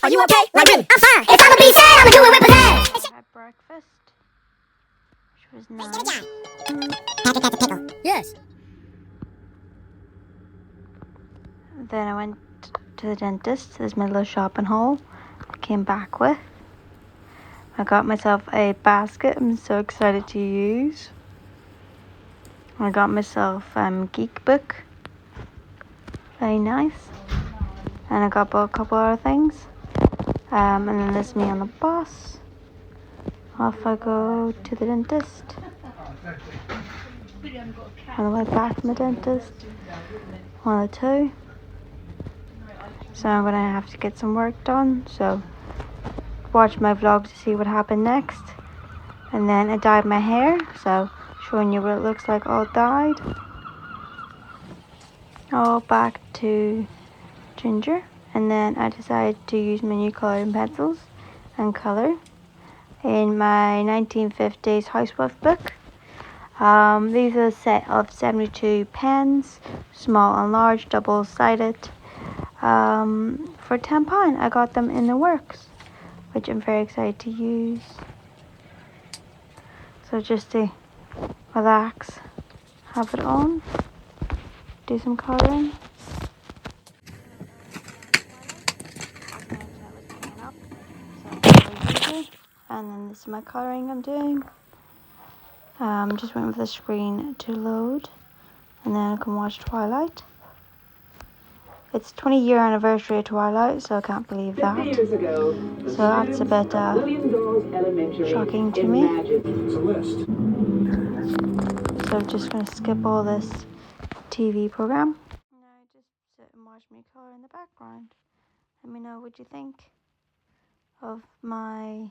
Are you okay? Like me? I'm fine. If I'm a beast, I'ma do it with pizzazz. Had breakfast, which was nice. Patrick, that's a pickle. Yes. Then I went to the dentist. There's my little shopping haul I came back with. I got myself a basket I'm so excited to use. I got myself geek book. Very nice. And I got a couple other things. And then there's me on the bus. Off I go to the dentist. On the way back from the dentist. One of the two. So I'm gonna have to get some work done. So watch my vlog to see what happened next. And then I dyed my hair. So showing you what it looks like all dyed. All back to ginger. And then I decided to use my new colouring pencils and colour in my 1950s housewife book. These are a set of 72 pens, small and large, double-sided, for £10. I got them in the works, which I'm very excited to use. So just to relax, have it on, do some colouring. And then this is my colouring I'm doing. Just waiting for the screen to load, and then I can watch Twilight. It's 20-year anniversary of Twilight, so I can't believe that. So that's a bit shocking to me. So I'm just going to skip all this TV program. Now I just sit and watch me colour in the background. Let me know what you think of my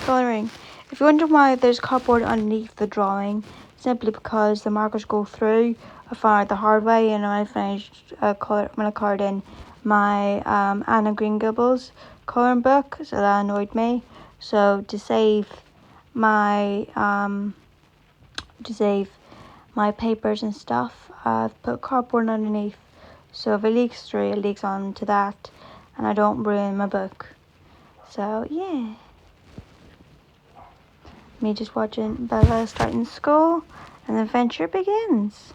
colouring. If you wonder why there's cardboard underneath the drawing, simply because the markers go through. I found out the hard way, and I finished when I coloured in my Anna Green Gables colouring book, so that annoyed me. So to save my papers and stuff, I've put cardboard underneath. So if it leaks through, it leaks onto that, and I don't ruin my book. So yeah. Me just watching Bella starting school, and the adventure begins.